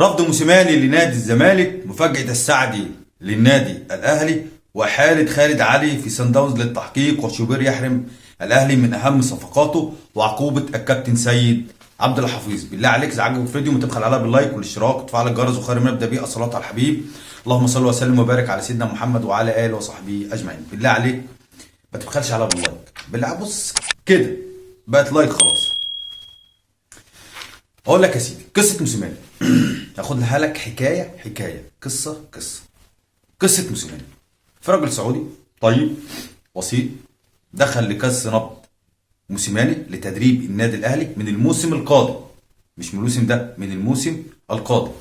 رفض موسيماني لنادي الزمالك، مفاجأة السعدي للنادي الأهلي، وحالة خالد علي في صن داونز للتحقيق، وشوبير يحرم الأهلي من أهم صفقاته، وعقوبة الكابتن سيد عبد الحفيظ. بالله عليك إذا عجبك الفيديو ما تبخل عليها باللايك والاشتراك وتفعل الجرس، وخير ما نبدأ بيه الصلاة على الحبيب. اللهم صل وسلم وبارك على سيدنا محمد وعلى آله وصحبه أجمعين. بالله عليك ما تبخلش عليها باللايك، بالله بص كده بقت لايك خلاص. اقول لك يا سيدي قصه موسيماني هاخدها لك حكايه قصه موسيماني. في راجل سعودي طيب وسيط دخل لكاس نبض موسيماني لتدريب النادي الاهلي من الموسم القادم، مش من الموسم ده، من الموسم القادم،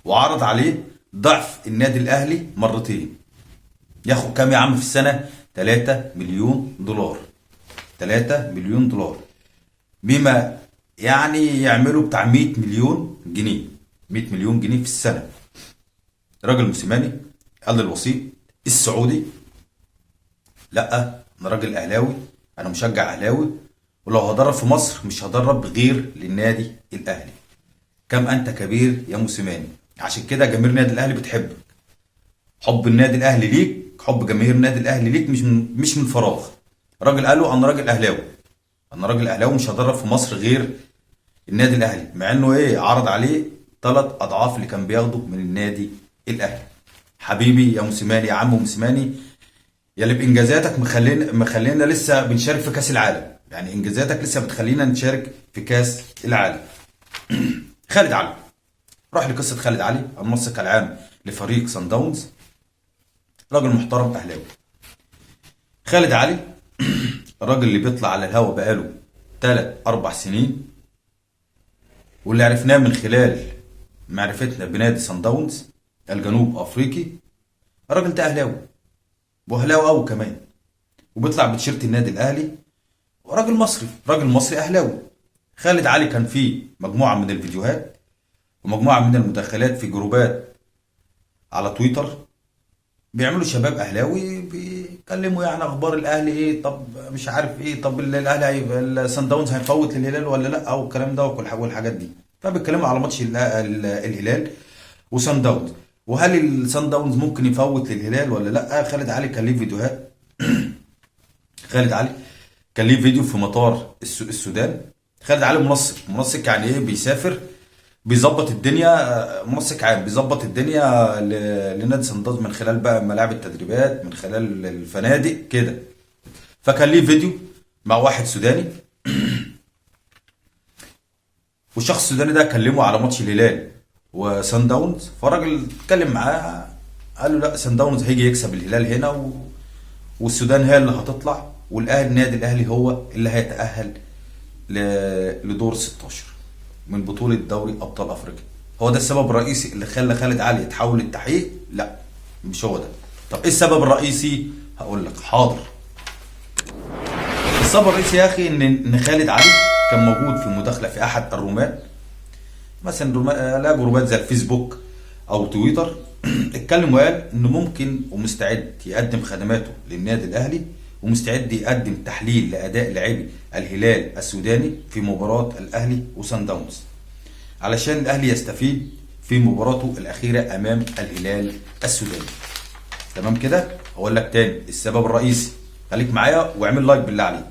وعرض عليه ضعف النادي الاهلي مرتين. ياخد كام يا عم في السنه؟ 3 مليون دولار. 3 مليون دولار بما يعني يعملوا بتاع 100 مليون جنيه. 100 مليون جنيه في السنة. راجل موسيماني قال للوسيط السعودي لا، انا راجل اهلاوي، انا مشجع اهلاوي، ولو هدرب في مصر مش هدرب غير للنادي الاهلي. كم انت كبير يا موسيماني. عشان كده جماهير النادي الاهلي بتحبك. حب النادي الاهلي ليك، حب جماهير النادي الاهلي ليك مش من فراغ. راجل قال له انا راجل اهلاوي، انا راجل اهلاوي مش هدرب في مصر غير النادي الاهلي، مع انه عرض عليه 3 اضعاف اللي كان بياخده من النادي الاهلي. حبيبي يا موسيماني، يا عم موسيماني، يا اللي بانجازاتك مخلينا لسه بنشارك في كاس العالم، يعني انجازاتك لسه بتخلينا نشارك في كاس العالم. خالد علي، راح لقصه خالد علي المنسق العام لفريق صن داونز، راجل محترم اهلاوي. خالد علي الراجل اللي بيطلع على الهوا بقاله 3 4 سنين، واللي عرفناه من خلال معرفتنا بنادي صن داونز الجنوب افريقي، الراجل ده اهلاوي واهلاوي قوي كمان، وبيطلع بتيشيرت النادي الاهلي، وراجل مصري، راجل مصري اهلاوي. خالد علي كان في مجموعه من الفيديوهات ومجموعه من المداخلات في جروبات على تويتر، بيعملوا شباب اهلاوي بيتكلموا يعني اخبار الاهلي ايه، طب مش عارف ايه، طب الاهلي الصن داونز هيفوت للهلال ولا لا، او الكلام ده والحاجات دي. فبيتكلموا على ماتش الهلال وصن داونز، وهل الصن داونز ممكن يفوت للهلال ولا لا. خالد علي كان ليه فيديوهات. خالد علي كان ليه فيديو في مطار السودان. خالد علي منسق يعني ايه، بيسافر بيظبط الدنيا، منسق عام بيظبط الدنيا لنادي صن داونز من خلال بقى ملاعب التدريبات، من خلال الفنادق كده. فكان ليه فيديو مع واحد سوداني، والشخص السوداني ده كلمه على ماتش الهلال وسان داونز، فالراجل اتكلم معاه قال له لا، سان داونز هيجي يكسب الهلال هنا والسودان هي اللي هتطلع، والاهلي النادي الاهلي هو اللي هيتاهل لدور 16 من بطولة دوري أبطال أفريقيا. هو ده السبب الرئيسي اللي خلى خالد علي يتحول للتحقيق؟ لا، مش هو ده. طب إيه السبب الرئيسي؟ هقول لك حاضر. السبب الرئيسي يا أخي إن خالد علي كان موجود في مداخلة في أحد الرومات، مثلا لا جروبات زي الفيسبوك أو تويتر، اتكلم وقال إنه ممكن ومستعد يقدم خدماته للنادي الأهلي، ومستعد يقدم تحليل لأداء لاعبي الهلال السوداني في مباراة الأهلي وصن داونز، علشان الأهلي يستفيد في مباراته الأخيرة أمام الهلال السوداني. تمام كده؟ أقول لك تاني السبب الرئيسي، خليك معايا واعمل لايك بالله عليك.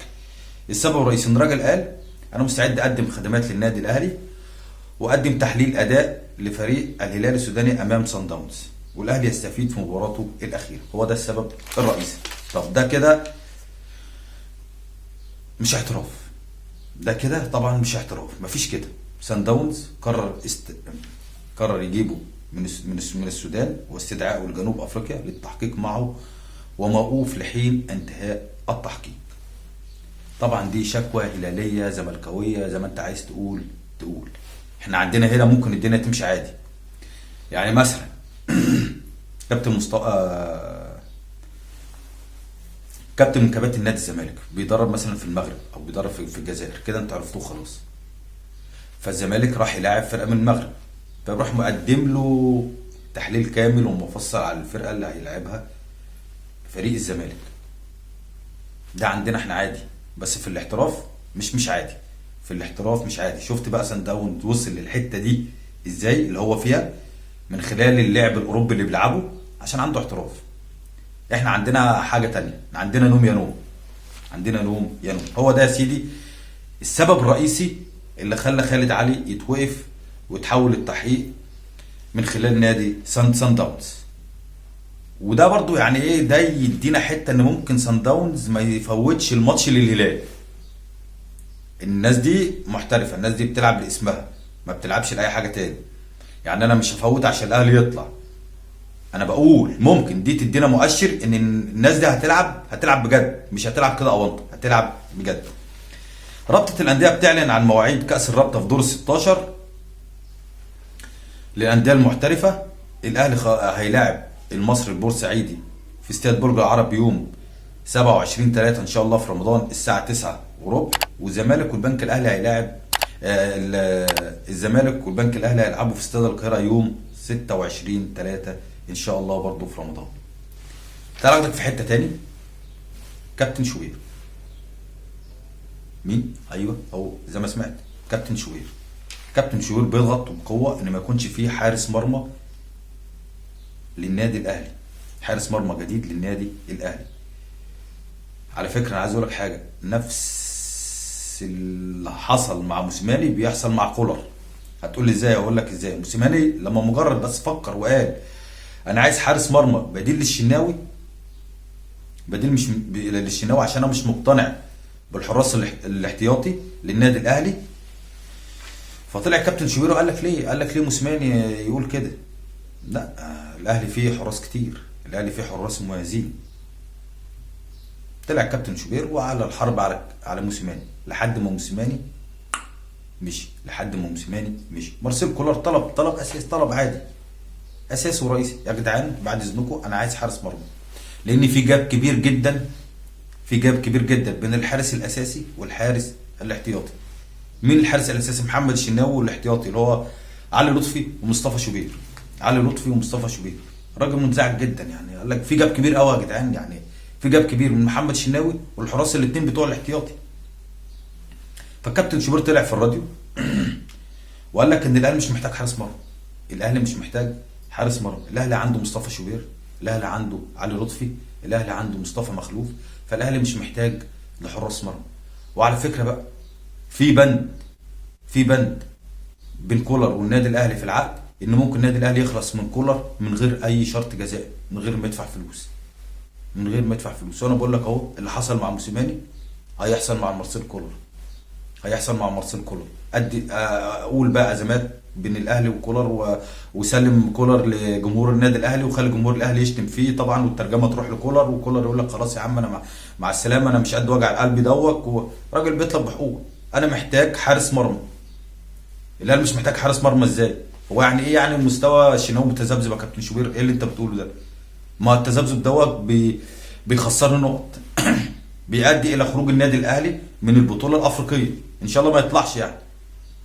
السبب الرئيسي إن الراجل قال أنا مستعد أقدم خدمات للنادي الأهلي، وأقدم تحليل أداء لفريق الهلال السوداني أمام صن داونز، والأهلي يستفيد في مباراته الأخيرة. هو ده السبب الرئيسي. طب ده كده مش احتراف، ده كده طبعا مش احتراف، مفيش كده. سان داونز قرر يجيبه من السودان واستدعائه لجنوب افريقيا للتحقيق معه، وموقوف لحين انتهاء التحقيق. طبعا دي شكوى هلاليه زملكاويه زي ما انت عايز تقول. احنا عندنا هنا ممكن الدنيا تمشي عادي. يعني مثلا كابتن كابتن من كباتن نادي الزمالك بيدرب مثلا في المغرب او بيدرب في الجزائر، كده انت عرفتوه خلاص. فالزمالك راح يلاعب فرقه من المغرب، فيروح مقدم له تحليل كامل ومفصل على الفرقه اللي هيلاعبها فريق الزمالك. ده عندنا احنا عادي، بس في الاحتراف مش عادي. في الاحتراف مش عادي. شفت بقى سان داونز وصل للحته دي ازاي اللي هو فيها؟ من خلال اللعب الاوروبي اللي بيلعبه، عشان عنده احتراف. احنا عندنا حاجه تانية، عندنا نوم يا نوم، عندنا نوم يا نوم. هو ده يا سيدي السبب الرئيسي اللي خلى خالد علي يتوقف ويتحول للتحقيق من خلال نادي سان داونز. وده برضو يعني ايه، ده يدينا حته ان ممكن سان داونز ما يفوتش الماتش للهلال. الناس دي محترفه، الناس دي بتلعب لاسمها، ما بتلعبش لاي حاجه تاني. يعني انا مش هفوت عشان الاهلي يطلع، انا بقول ممكن دي تدينا مؤشر ان الناس دي هتلعب بجد، مش هتلعب كده اونطه، هتلعب بجد. رابطه الانديه بتعلن عن مواعيد كاس الرابطه في دور ال 16 للانديه المحترفه. الاهلي هيلاعب المصري البورسعيدي في استاد برج العرب يوم 27/3 ان شاء الله في رمضان الساعه 9:15. والزمالك والبنك الاهلي هيلاعب الزمالك والبنك الاهلي هيلعبوا في استاد القاهره يوم 26/3 ان شاء الله برضه في رمضان. تعال اخدك في حته تاني. كابتن شوبير. مين؟ ايوه هو زي ما سمعت، كابتن شوبير. كابتن شوبير بيضغط بقوه ان ما يكونش فيه حارس مرمى للنادي الاهلي، حارس مرمى جديد للنادي الاهلي. على فكره انا عايز اقول لك حاجه، نفس اللي حصل مع موسيماني بيحصل مع كولر. هتقول لي ازاي؟ اقول لك ازاي. موسيماني لما مجرد بس فكر وقال انا عايز حارس مرمى بديل للشناوي، بديل مش للشناوي عشان انا مش مقتنع بالحراس الاحتياطي للنادي الاهلي. فطلع كابتن شوبير وقال لك ليه؟ قال لك ليه موسيماني يقول كده؟ لا، الاهلي فيه حراس كتير، الاهلي فيه حراس مميزين. طلع كابتن شوبير وعلى الحرب على موسيماني لحد ما موسيماني مشي، مارسيل كولر طلب اساس، طلب عادي، اساسي ورئيسي. يا جدعان بعد اذنكم انا عايز حارس مرمى، لان في جاب كبير جدا بين الحارس الاساسي والحارس الاحتياطي. مين الحارس الاساسي؟ محمد الشناوي، والاحتياطي اللي هو علي لطفي ومصطفى شوبير. راجل منزعج جدا، يعني قال لك في جاب كبير قوي يا جدعان، يعني في جاب كبير من محمد الشناوي والحراس الاثنين بتوع الاحتياطي. فالكابتن شوبير طلع في الراديو وقال لك ان الاهلي مش محتاج حارس مرمى، الاهلي عنده مصطفى شوبير، الاهلي عنده علي لطفي، الاهلي عنده مصطفى مخلوف، فالاهلي مش محتاج لحراس مرمى. وعلى فكره بقى في بند بين كولر والنادي الاهلي في العقد ان ممكن النادي الاهلي يخلص من كولر من غير اي شرط جزائي، من غير ما يدفع فلوس. وانا بقول لك اهو اللي حصل مع موسيماني هيحصل مع مارسيل كولر. اقول بقى ازمات بين الاهلي وكولر وسلم كولر لجمهور النادي الاهلي وخلي جمهور الاهلي يشتم فيه طبعا، والترجمه تروح لكولر، وكولر يقول لك خلاص يا عم انا مع السلامه، انا مش قد وجع القلب دوت. راجل بيطلب بحقوق. انا محتاج حارس مرمى. الاهلي مش محتاج حارس مرمى ازاي؟ هو يعني ايه يعني مستوى الشناوي متذبذب يا كابتن شوبير؟ ايه اللي انت بتقوله ده؟ ما التذبذب دوت بيخسرنا نقط بيؤدي الى خروج النادي الاهلي من البطوله الافريقيه، ان شاء الله ما يطلعش. يعني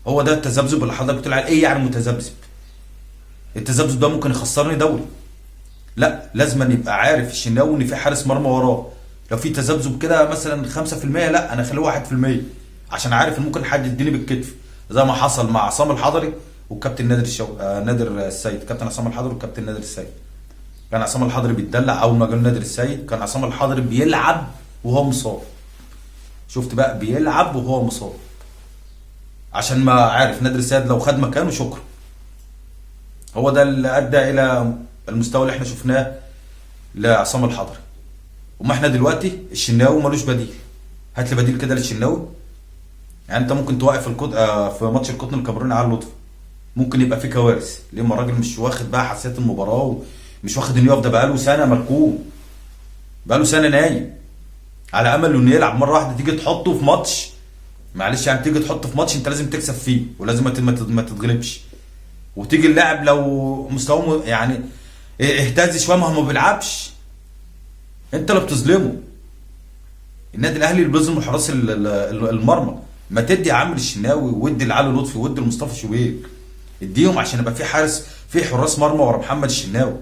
هو ده التذبذب اللي حضرتك بتقول عليه. ايه يعني متذبذب؟ التذبذب ده ممكن يخسرني دوري. لا، لازم أن يبقى عارف الشناوي ان في حارس مرمى وراه. لو في تذبذب كده مثلا 5%، لا انا اخليه 1%، عشان عارف ان ممكن حد يديني بالكتف، زي ما حصل مع عصام الحضري والكابتن نادر السيد. كابتن عصام الحضري والكابتن نادر السيد. كان عصام الحضري بيتدلع اول ما جه نادر السيد، كان عصام الحضري بيلعب وهو مصاب. شفت بقى؟ بيلعب وهو مصاب، عشان ما عارف نادر السيد لو خد مكانه شكرا. هو ده اللي ادى الى المستوى اللي احنا شفناه لعصام الحضري. وما احنا دلوقتي الشناوي ملوش بديل. هات لي بديل كده للشناوي. يعني انت ممكن توقف في ماتش القطن الكاميروني على اللطف، ممكن يبقى في كوارث. ليه؟ ما الراجل مش واخد بقى حساسيه المباراه، ومش واخد انه يقف. ده بقاله سنه مركوب، بقاله سنه نايم على امل انه يلعب. مره واحده تيجي تحطه في ماتش، معلش يعني تيجي تحطه في ماتش انت لازم تكسب فيه ولازم ما تتغلبش، وتيجي اللاعب لو مستواه يعني اهتز شويه ما هو ما بيلعبش، انت اللي بتظلمه. النادي الاهلي اللي بيظلم حراس المرمى. ما تدي يا عم الشناوي ودي لعلي لطفي ودي لمصطفى شوبير، اديهم عشان يبقى في حراس مرمى ورا محمد الشناوي.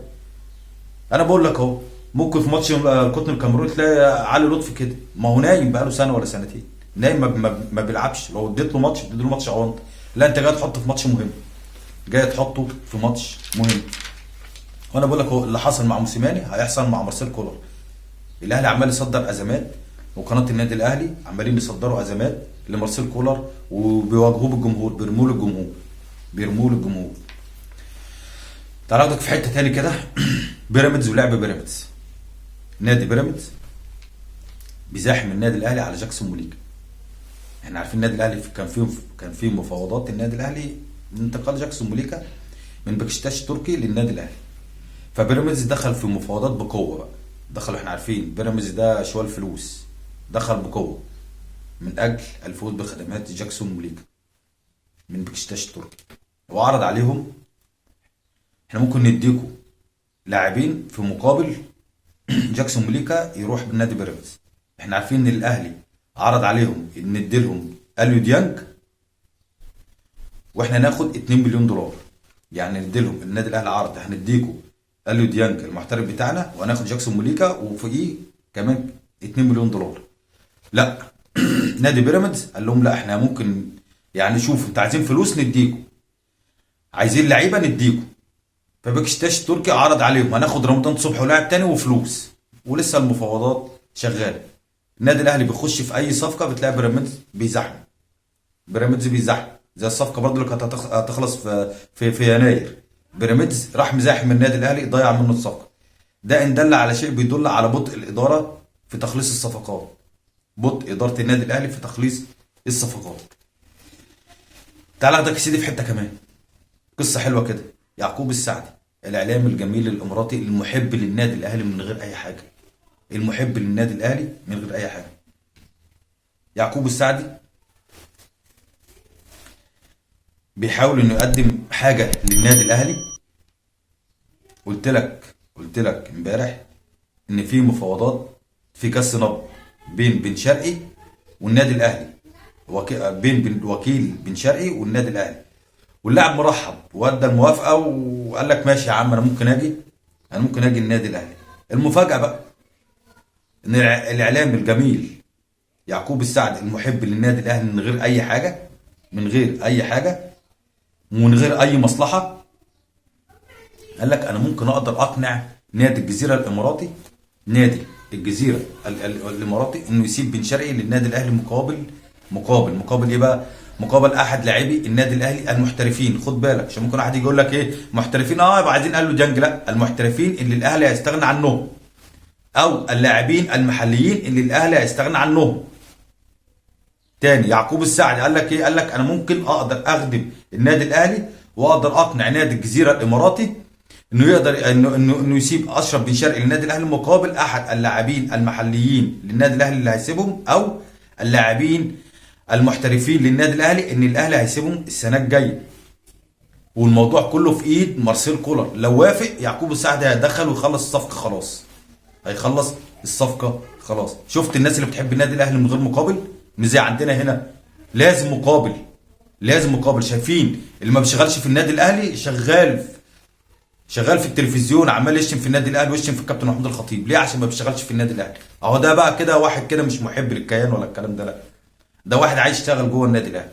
انا بقول لك اهو ممكن في ماتش القطن الكاميروني تلاقي علي لطفي كده، ما هو نايم بقاله سنه ولا سنتين، نايم ما بيلعبش. لو اديت له ماتش اونط، لا انت جاي تحطه في ماتش مهم. جايه تحطه في ماتش مهم. وانا بقول لك هو اللي حصل مع موسيماني هيحصل مع مارسيل كولر. الاهلي عمال يصدر ازمات، وقناه النادي الاهلي عمالين يصدروا ازمات لمارسيل كولر، وبيواجهوه بالجمهور، بيرموه للجمهور، بيرموه للجمهور. تعال اخدك في حته تاني كده. بيراميدز ولعب بيراميدز. نادي بيراميدز بيزاحم النادي الاهلي على جاكسون موليكا. احنا عارفين النادي الاهلي كان فيه مفاوضات النادي الاهلي من انتقال جاكسون موليكا من بكشتاش تركي للنادي الاهلي. فبيراميدز دخل في مفاوضات بقوه بقى. دخلوا، احنا عارفين بيراميدز ده شوال فلوس، دخل بقوه من اجل الفوز بخدمات جاكسون موليكا من بكشتاش تركي، وعرض عليهم احنا ممكن نديكم لاعبين في مقابل جاكسون موليكا يروح بالنادي بيراميدز. احنا عارفين ان الاهلي عرض عليهم ان نديلهم اليو ديانج واحنا ناخد 2 مليون دولار. يعني نديلهم، النادي الاهلي عرض هنديكم اليو ديانج المحترف بتاعنا وهناخد جاكسون موليكا وفوقيه كمان 2 مليون دولار. لا نادي بيراميدز قال لهم لا، احنا ممكن يعني شوف انت عايزين فلوس نديكم، عايزين لعيبه نديكم. فبكشتاش تركي عرض عليهم هناخد رمضان صبحي ولاعب تاني وفلوس، ولسه المفاوضات شغاله. النادي الاهلي بيخش في اي صفقه بتلاقي بيراميدز بيزحم، بيراميدز بيزحم. زي الصفقه برضه اللي كانت هتخلص في يناير، بيراميدز راح مزاحم النادي الاهلي ضيع منه الصفقه. ده ان دل على شيء بيدل على بطء الاداره في تخليص الصفقات، بطء اداره النادي الاهلي في تخليص الصفقات. تعال اخدك يا سيدي في حته كمان، قصه حلوه كده. يعقوب السعدي الاعلامي الجميل الاماراتي المحب للنادي الاهلي من غير اي حاجه، المحب للنادي الاهلي من غير اي حاجه. يعقوب السعدي بيحاول انه يقدم حاجه للنادي الاهلي. قلت لك امبارح ان في مفاوضات في كاس نبض بين بن شرقي والنادي الاهلي، بين وكيل بن شرقي والنادي الاهلي، واللاعب مرحب وادى الموافقه وقال لك ماشي يا عم انا ممكن اجي النادي الاهلي. المفاجاه بقى ان الاعلام الجميل يعقوب السعدي المحب للنادي الاهلي من غير اي حاجه، من غير اي حاجه ومن غير اي مصلحه، قال لك انا ممكن اقدر اقنع نادي الجزيره الاماراتي، نادي الجزيره الاماراتي انه يسيب بن شرقي للنادي الاهلي مقابل ايه بقى؟ مقابل احد لاعبي النادي الاهلي المحترفين. خد بالك عشان ممكن واحد يجي يقول لك ايه محترفين يبقى عايزين قالوا جنج. لا، المحترفين اللي الاهلي هيستغنى عنهم، او اللاعبين المحليين اللي الاهلي هيستغنى عنهم. تاني، يعقوب السعدي قال لك ايه؟ قال لك انا ممكن اقدر اخدم النادي الاهلي واقدر اقنع نادي الجزيره الاماراتي انه يقدر انه يسيب اشرف بن شرقي للنادي الاهلي مقابل احد اللاعبين المحليين للنادي الاهلي اللي هيسيبهم، او اللاعبين المحترفين للنادي الاهلي ان الاهلي هيسيبهم السنه الجايه. والموضوع كله في ايد مارسيل كولر. لو وافق يعقوب السعدي هيدخل ويخلص الصفقه خلاص، هيخلص الصفقه خلاص. شفت الناس اللي بتحب النادي الاهلي من غير مقابل؟ مش زي عندنا هنا لازم مقابل، لازم مقابل. شايفين اللي ما بيشتغلش في النادي الاهلي شغال في التلفزيون عمال يشتم في النادي الاهلي ويشتم في الكابتن محمود الخطيب. ليه؟ عشان ما بيشتغلش في النادي الاهلي. اهو ده بقى كده واحد كده مش محب للكيان ولا الكلام ده، لا ده واحد عايز يشتغل جوه النادي الاهلي.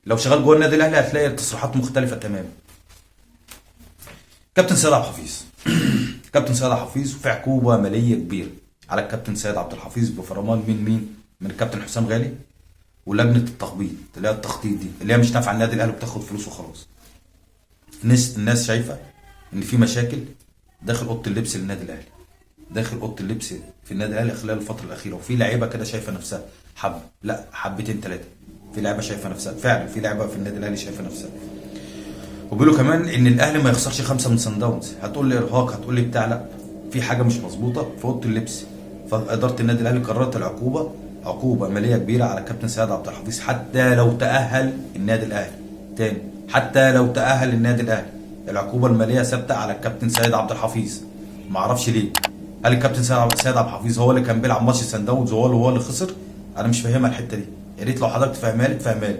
لو شغال جوه النادي الاهلي هتلاقي التصريحات مختلفه تماما. كابتن سيد عبد الحفيظ كابتن سيد عبد الحفيظ في عقوبه ماليه كبيره على الكابتن سيد عبد الحفيظ بفرمان من الكابتن حسام غالي ولجنه التخبيط اللي هي التخطيط دي اللي هي مش نافعه النادي الاهلي وبتاخد فلوس وخلاص. الناس شايفه ان في مشاكل داخل اوضه اللبس للنادي الاهلي، داخل اوضه اللبس في النادي الاهلي خلال الفتره الاخيره. وفي لعيبه كده شايفه نفسها حبتين ثلاثه، في لعيبه شايفه نفسها فعلا، في لعيبه في النادي الاهلي شايفه نفسها. وبيقولوا كمان ان الاهلي ما يخسرش 5 من صن داونز. هتقول لي ارهاق، هتقول لي بتاع، لا في حاجه مش مظبوطه في اوضه اللبس. فاداره النادي الاهلي قررت عقوبه ماليه كبيره على الكابتن سيد عبد الحفيظ حتى لو تاهل النادي الاهلي. تاني، حتى لو تاهل النادي الاهلي العقوبه الماليه ثابته على الكابتن سيد عبد الحفيظ. ما اعرفش ليه. هل الكابتن سيد عبد الحفيظ هو اللي كان بيلعب ماتش سان داونز وهو اللي خسر؟ انا مش فاهمها الحته دي. يا ريت لو حضرتك تفهمها لي.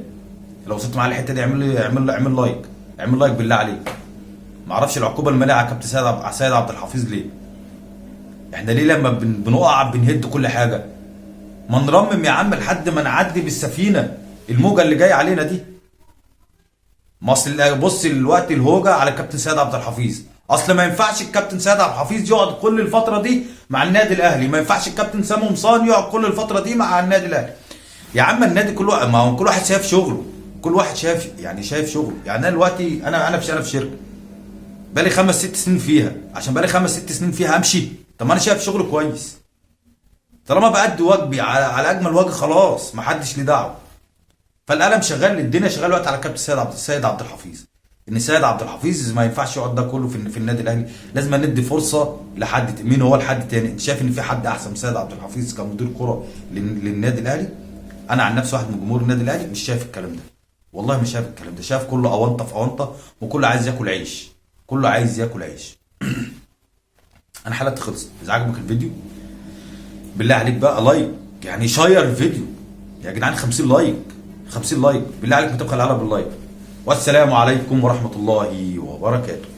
لو وصلت معايا الحته دي اعمل لايك بالله عليك. ما اعرفش العقوبه الماليه على الكابتن سيد عبد الحفيظ ليه. احنا ليه لما بنقع بنهد كل حاجه؟ ما نرمم يا عم لحد ما نعدي بالسفينه الموجه اللي جايه علينا دي. ما اصل بص الوقت الهوجه على الكابتن سيد عبد الحفيظ. اصل ما ينفعش الكابتن سيد عبد الحفيظ يقعد كل الفتره دي مع النادي الاهلي، ما ينفعش الكابتن سامي قمصان يقعد كل الفتره دي مع النادي الاهلي. يا عم النادي كل واحد، ما هو كل واحد شايف شغله، كل واحد شايف يعني شايف شغله. يعني انا دلوقتي انا في شركه بقالي 5 6 سنين فيها، عشان بقالي 5 6 سنين فيها امشي؟ طب ما انا شايف شغل كويس، طالما بأدي واجبي على اجمل وجه خلاص ما حدش ليه دعوه. فالقلم شغال، الدنيا شغال وقت على كابتن سيد عبد الحفيظ. ان سيد عبد الحفيظ ما ينفعش يقعد ده كله في النادي الاهلي، لازم ندي فرصه لحد. مين هو الحد تاني؟ انت شايف ان في حد احسن من سيد عبد الحفيظ كمدير كره للنادي الاهلي؟ انا عن نفسي واحد من جمهور النادي الاهلي مش شايف الكلام ده، والله مش شايف الكلام ده. شايف كله اونطه في اونطه، وكله عايز ياكل عيش، كله عايز ياكل عيش. انا حلقتي خلصت. اذا عجبك الفيديو بالله عليك بقى لايك، يعني شير الفيديو يا جدعان. 50 لايك، 50 لايك بالله عليك، ما تبخل عليا باللايك. والسلام عليكم ورحمه الله وبركاته.